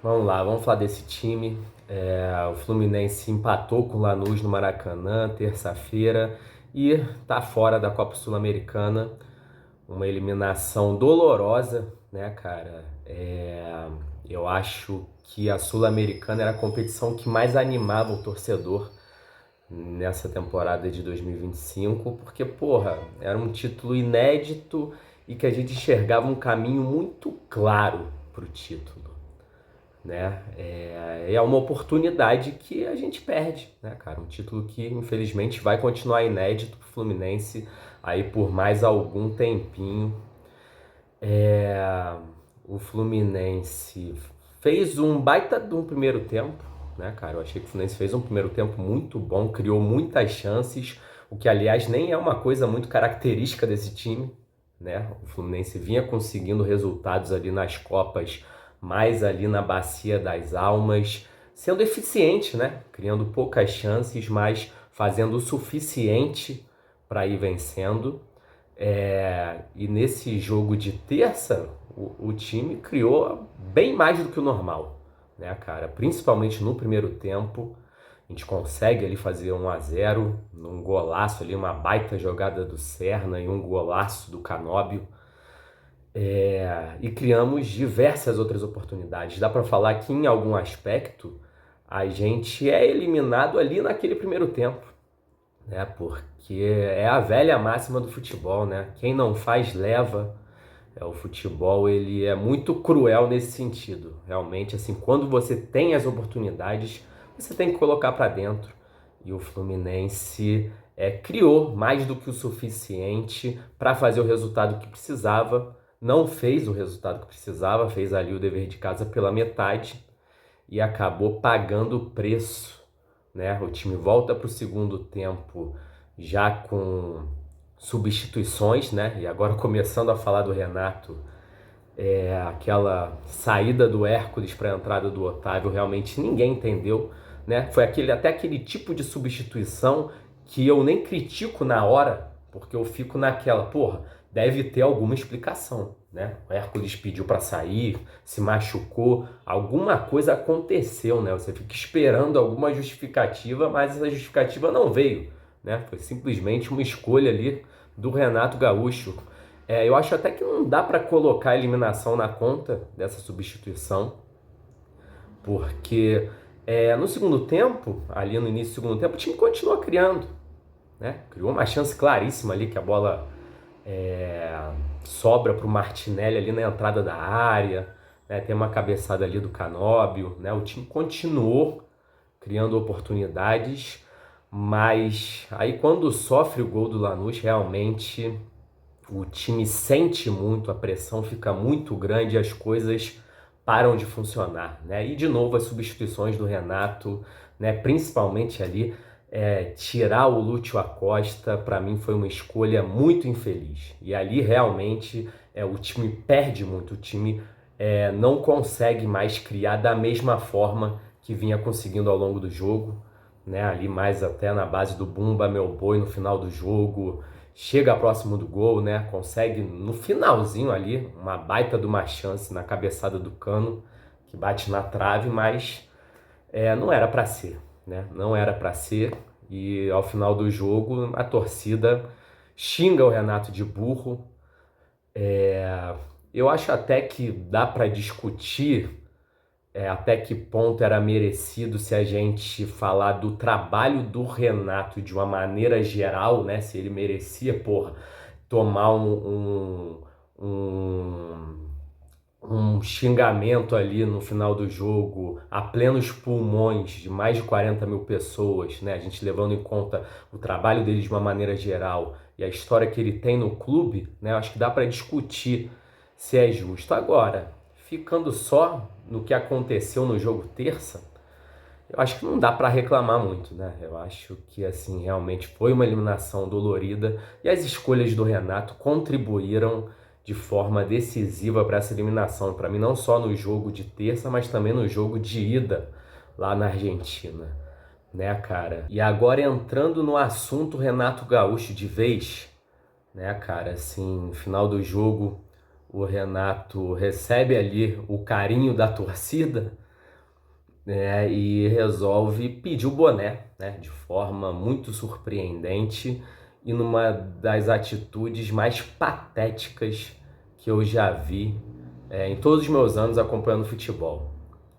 Vamos lá, vamos falar desse time. O Fluminense empatou com o Lanús no Maracanã, terça-feira, e tá fora da Copa Sul-Americana. Uma eliminação dolorosa, né, cara? Eu acho que a Sul-Americana era a competição que mais animava o torcedor nessa temporada de 2025, porque, porra, era um título inédito e que a gente enxergava um caminho muito claro pro título, né? É uma oportunidade que a gente perde, né, cara? Um título que infelizmente vai continuar inédito pro Fluminense aí por mais algum tempinho. É, o Fluminense fez um baita de um primeiro tempo, né, cara? Eu achei que o Fluminense fez um primeiro tempo muito bom, criou muitas chances, o que aliás nem é uma coisa muito característica desse time, né? O Fluminense vinha conseguindo resultados ali nas Copas, mais ali na Bacia das Almas, sendo eficiente, né? Criando poucas chances, mas fazendo o suficiente para ir vencendo. E nesse jogo de terça, o time criou bem mais do que o normal, né, cara? Principalmente no primeiro tempo, a gente consegue ali fazer 1-0 num golaço ali, uma baita jogada do Serna e um golaço do Canóbio. E criamos diversas outras oportunidades. Dá para falar que em algum aspecto a gente é eliminado ali naquele primeiro tempo, né? Porque é a velha máxima do futebol, né? Quem não faz leva. O futebol ele é muito cruel nesse sentido. Realmente, assim, quando você tem as oportunidades, você tem que colocar para dentro. E o Fluminense criou mais do que o suficiente para fazer o resultado que precisava. Não fez o resultado que precisava, fez ali o dever de casa pela metade e acabou pagando o preço, né? O time volta para o segundo tempo já com substituições, né? E agora começando a falar do Renato, aquela saída do Hércules para a entrada do Otávio, realmente ninguém entendeu, né? Foi até aquele tipo de substituição que eu nem critico na hora, porque eu fico naquela, porra, deve ter alguma explicação, né? O Hércules pediu para sair, se machucou, alguma coisa aconteceu, né? Você fica esperando alguma justificativa, mas essa justificativa não veio, né? Foi simplesmente uma escolha ali do Renato Gaúcho. Eu acho até que não dá para colocar a eliminação na conta dessa substituição, porque no segundo tempo, ali no início do segundo tempo, o time continuou criando, né? Criou uma chance claríssima ali que a bola sobra para o Martinelli ali na entrada da área, né? Tem uma cabeçada ali do Canóbio, né? O time continuou criando oportunidades, mas aí quando sofre o gol do Lanús, realmente o time sente muito, a pressão fica muito grande e as coisas param de funcionar, né? E de novo as substituições do Renato, né? Principalmente ali, tirar o Lúcio Acosta, para mim foi uma escolha muito infeliz. E ali realmente o time perde muito, o time não consegue mais criar da mesma forma que vinha conseguindo ao longo do jogo, né? Ali mais até na base do Bumba, meu boi no final do jogo, chega próximo do gol, né? Consegue no finalzinho ali uma baita de uma chance na cabeçada do Cano que bate na trave, mas não era para ser, né? Não era para ser e ao final do jogo a torcida xinga o Renato de burro. Eu acho até que dá para discutir até que ponto era merecido se a gente falar do trabalho do Renato de uma maneira geral, né? Se ele merecia, porra, tomar um xingamento ali no final do jogo, a plenos pulmões de mais de 40 mil pessoas, né? A gente levando em conta o trabalho dele de uma maneira geral e a história que ele tem no clube, né? Acho que dá para discutir se é justo. Agora, ficando só no que aconteceu no jogo terça, eu acho que não dá para reclamar muito, né? Eu acho que assim realmente foi uma eliminação dolorida e as escolhas do Renato contribuíram de forma decisiva para essa eliminação. Para mim, não só no jogo de terça, mas também no jogo de ida lá na Argentina, né, cara? E agora entrando no assunto Renato Gaúcho de vez, né, cara? Assim, no final do jogo, o Renato recebe ali o carinho da torcida, né, e resolve pedir o boné, né, de forma muito surpreendente e numa das atitudes mais patéticas que eu já vi em todos os meus anos acompanhando futebol,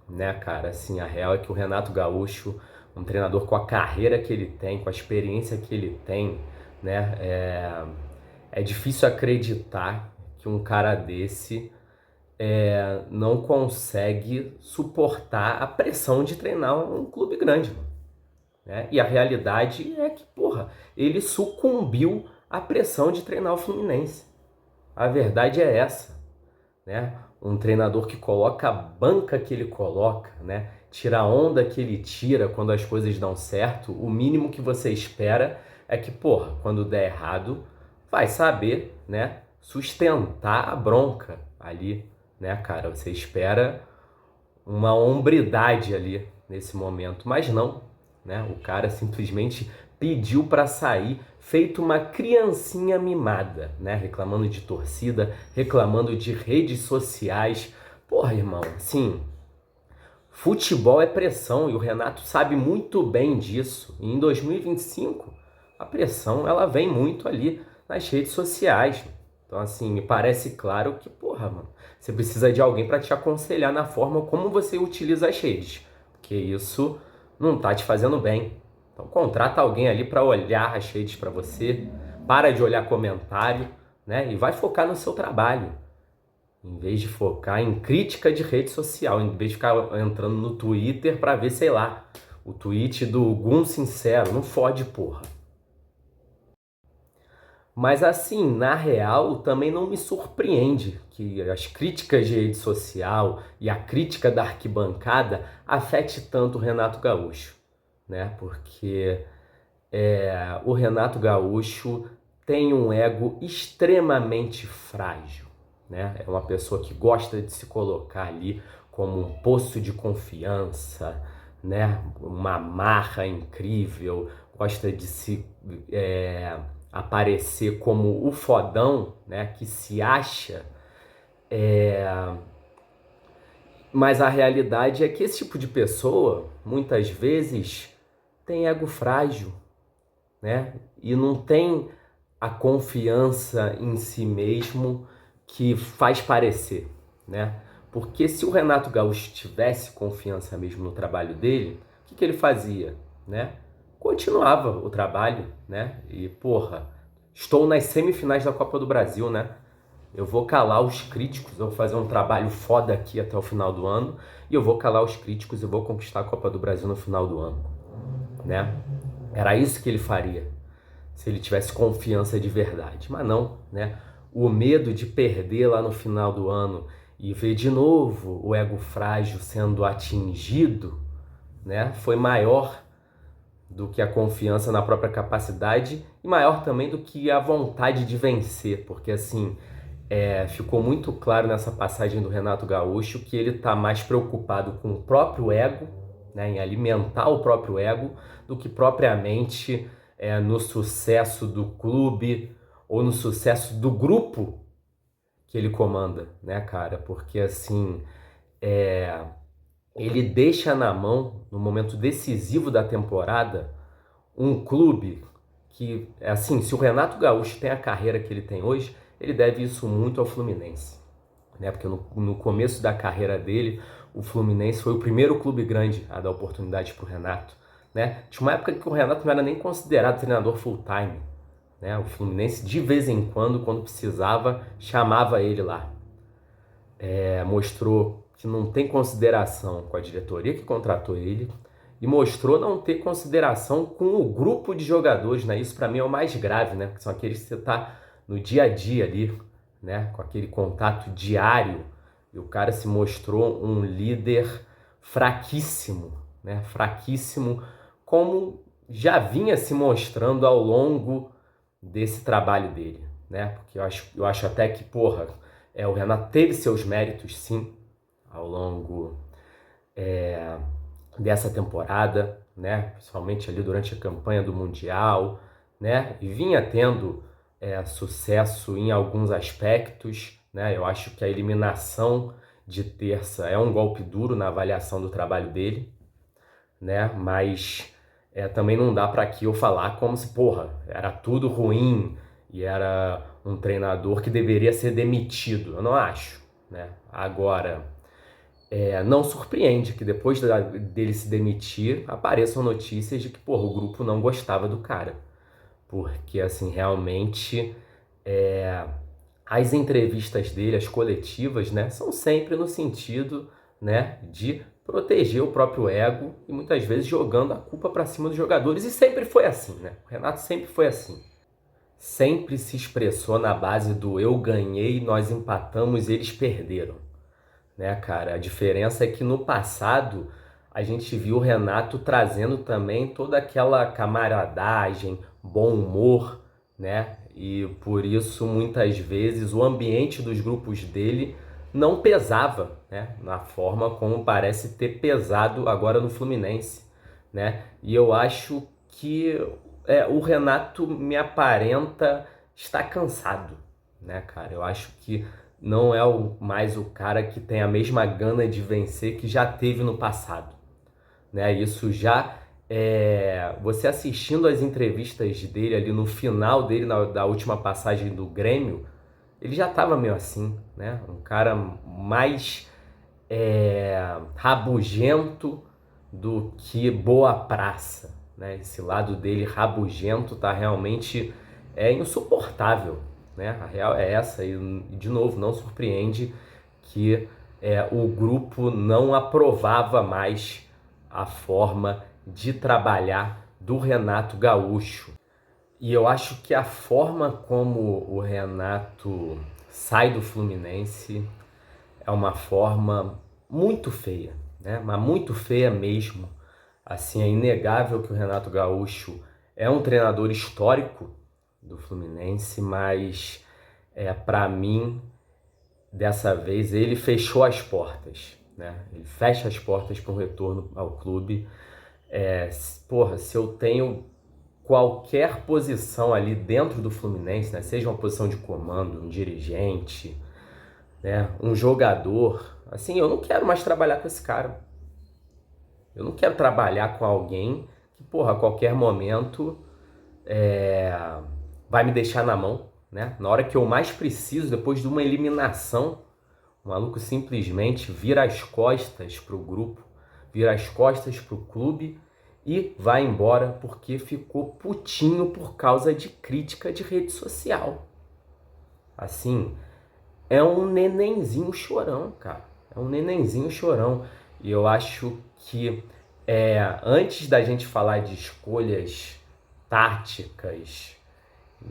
né, cara? Assim, a real é que o Renato Gaúcho, um treinador com a carreira que ele tem, com a experiência que ele tem, né, é difícil acreditar que um cara desse não consegue suportar a pressão de treinar um clube grande, né? E a realidade é que, porra, ele sucumbiu à pressão de treinar o Fluminense. A verdade é essa, né? Um treinador que coloca a banca que ele coloca, né? Tira a onda que ele tira quando as coisas dão certo, o mínimo que você espera é que, porra, quando der errado, vai saber, né? Sustentar a bronca ali, né, cara? Você espera uma hombridade ali nesse momento, mas não, né? O cara simplesmente pediu para sair, feito uma criancinha mimada, né? Reclamando de torcida, reclamando de redes sociais. Porra, irmão, assim, futebol é pressão e o Renato sabe muito bem disso. E em 2025, a pressão ela vem muito ali nas redes sociais. Então, assim, me parece claro que, porra, mano, você precisa de alguém para te aconselhar na forma como você utiliza as redes, porque isso não tá te fazendo bem. Então, contrata alguém ali para olhar as redes para você, para de olhar comentário, né? E vai focar no seu trabalho. Em vez de focar em crítica de rede social, em vez de ficar entrando no Twitter para ver, sei lá, o tweet do Gum Sincero, não fode, porra. Mas assim, na real, também não me surpreende que as críticas de rede social e a crítica da arquibancada afete tanto o Renato Gaúcho, né? Porque o Renato Gaúcho tem um ego extremamente frágil, né? É uma pessoa que gosta de se colocar ali como um poço de confiança, né? Uma marra incrível, gosta de se aparecer como o fodão, né? Que se acha, mas a realidade é que esse tipo de pessoa, muitas vezes, tem ego frágil, né? E não tem a confiança em si mesmo que faz parecer, né? Porque se o Renato Gaúcho tivesse confiança mesmo no trabalho dele, o que ele fazia, né? Continuava o trabalho, né? E, porra, estou nas semifinais da Copa do Brasil, né? Eu vou calar os críticos, eu vou fazer um trabalho foda aqui até o final do ano e eu vou calar os críticos e vou conquistar a Copa do Brasil no final do ano, né? Era isso que ele faria se ele tivesse confiança de verdade, mas não, né? O medo de perder lá no final do ano e ver de novo o ego frágil sendo atingido, né? Foi maior do que a confiança na própria capacidade e maior também do que a vontade de vencer, porque assim ficou muito claro nessa passagem do Renato Gaúcho que ele está mais preocupado com o próprio ego, né, em alimentar o próprio ego, do que propriamente no sucesso do clube ou no sucesso do grupo que ele comanda, né, cara? Porque assim, ele deixa na mão, no momento decisivo da temporada, um clube que, assim, se o Renato Gaúcho tem a carreira que ele tem hoje, ele deve isso muito ao Fluminense, né? Porque no começo da carreira dele, o Fluminense foi o primeiro clube grande a dar oportunidade para o Renato, né? Tinha uma época que o Renato não era nem considerado treinador full-time, né? O Fluminense, de vez em quando precisava, chamava ele lá. Mostrou que não tem consideração com a diretoria que contratou ele e mostrou não ter consideração com o grupo de jogadores, né? Isso para mim é o mais grave, né? Que são aqueles que você tá no dia a dia ali, né? Com aquele contato diário e o cara se mostrou um líder fraquíssimo, né? Fraquíssimo, como já vinha se mostrando ao longo desse trabalho dele, né? Porque eu acho até que, porra, o Renato teve seus méritos, sim, ao longo dessa temporada, né? Principalmente ali durante a campanha do Mundial, né? E vinha tendo sucesso em alguns aspectos, né? Eu acho que a eliminação de terça é um golpe duro na avaliação do trabalho dele, né? Mas também não dá para aqui eu falar como se, porra, era tudo ruim e era um treinador que deveria ser demitido. Eu não acho, né? Agora, não surpreende que depois dele se demitir apareçam notícias de que, porra, o grupo não gostava do cara. Porque, assim, realmente é, as entrevistas dele, as coletivas, né, são sempre no sentido, né, de proteger o próprio ego e muitas vezes jogando a culpa para cima dos jogadores. E sempre foi assim, né? O Renato sempre foi assim. Sempre se expressou na base do eu ganhei, nós empatamos, eles perderam, né, cara? A diferença é que no passado a gente viu o Renato trazendo também toda aquela camaradagem, bom humor, né? E por isso muitas vezes o ambiente dos grupos dele não pesava, né? Na forma como parece ter pesado agora no Fluminense, né? E eu acho que o Renato me aparenta estar cansado, né, cara? Eu acho que não é mais o cara que tem a mesma gana de vencer que já teve no passado, né? Isso já você assistindo as entrevistas dele ali no final dele da última passagem do Grêmio, ele já estava meio assim, né? Um cara mais rabugento do que boa praça, né? Esse lado dele rabugento tá realmente insuportável, né? A real é essa e de novo não surpreende que o grupo não aprovava mais a forma de trabalhar do Renato Gaúcho. E eu acho que a forma como o Renato sai do Fluminense é uma forma muito feia, né? Mas muito feia mesmo. Assim, é inegável que o Renato Gaúcho é um treinador histórico do Fluminense, mas para mim, dessa vez, ele fechou as portas, né? Ele fecha as portas para um retorno ao clube. Porra, se eu tenho qualquer posição ali dentro do Fluminense, né? Seja uma posição de comando, um dirigente, né? Um jogador, assim, eu não quero mais trabalhar com esse cara. Eu não quero trabalhar com alguém que, porra, a qualquer momento é, vai me deixar na mão, né? Na hora que eu mais preciso, depois de uma eliminação, o maluco simplesmente vira as costas pro grupo, vira as costas pro clube e vai embora porque ficou putinho por causa de crítica de rede social. Assim, é um nenenzinho chorão, cara. É um nenenzinho chorão. E eu acho que antes da gente falar de escolhas táticas,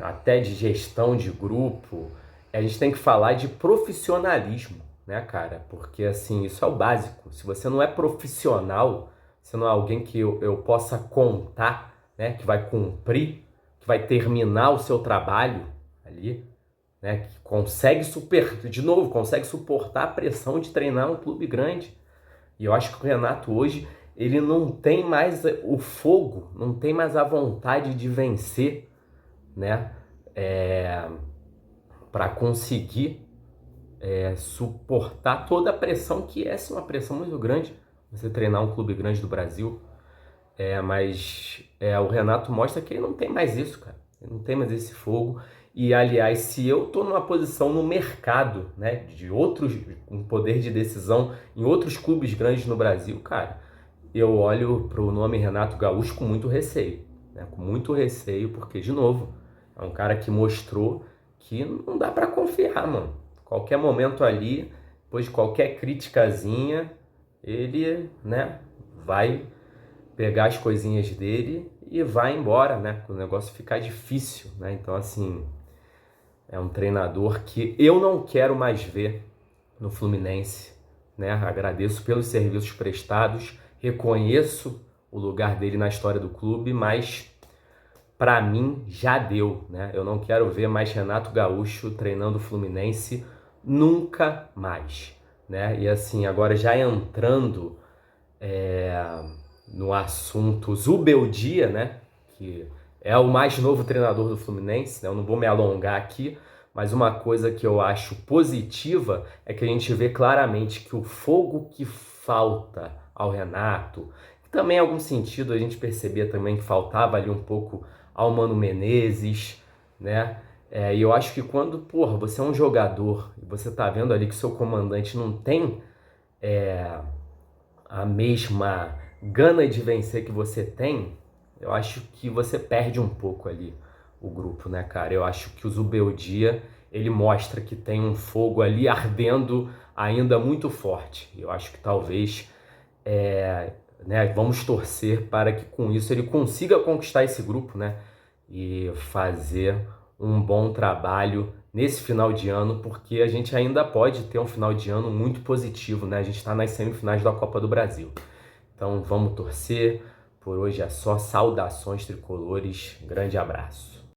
até de gestão de grupo, a gente tem que falar de profissionalismo, né, cara? Porque, assim, isso é o básico. Se você não é profissional, se não é alguém que eu possa contar, né, que vai cumprir, que vai terminar o seu trabalho ali, né, que consegue de novo, consegue suportar a pressão de treinar um clube grande. E eu acho que o Renato hoje, ele não tem mais o fogo, não tem mais a vontade de vencer, né, para conseguir suportar toda a pressão que é sim, uma pressão muito grande, você treinar um clube grande do Brasil. Mas o Renato mostra que ele não tem mais isso, cara. Ele não tem mais esse fogo. E, aliás, se eu tô numa posição no mercado, né, de outros, um poder de decisão em outros clubes grandes no Brasil, cara, eu olho pro nome Renato Gaúcho com muito receio, né? Com muito receio, porque, de novo, é um cara que mostrou que não dá para confiar, mano. Qualquer momento ali, depois de qualquer criticazinha, ele, né, vai pegar as coisinhas dele e vai embora, né? O negócio ficar difícil, né? Então, assim, é um treinador que eu não quero mais ver no Fluminense, né? Agradeço pelos serviços prestados, reconheço o lugar dele na história do clube, mas para mim já deu, né? Eu não quero ver mais Renato Gaúcho treinando o Fluminense nunca mais, né? E assim, agora já entrando no assunto Zubeldia, né? Que é o mais novo treinador do Fluminense, né? Eu não vou me alongar aqui, mas uma coisa que eu acho positiva é que a gente vê claramente que o fogo que falta ao Renato, Também, em algum sentido, a gente percebia também que faltava ali um pouco ao Mano Menezes, né? E eu acho que quando, porra, você é um jogador e você tá vendo ali que seu comandante não tem a mesma gana de vencer que você tem, eu acho que você perde um pouco ali o grupo, né, cara? Eu acho que o Zubeldia, ele mostra que tem um fogo ali ardendo ainda muito forte. Eu acho que talvez é, né, vamos torcer para que com isso ele consiga conquistar esse grupo, né, e fazer um bom trabalho nesse final de ano, porque a gente ainda pode ter um final de ano muito positivo, né? A gente está nas semifinais da Copa do Brasil. Então vamos torcer. Por hoje é só. Saudações tricolores. Grande abraço.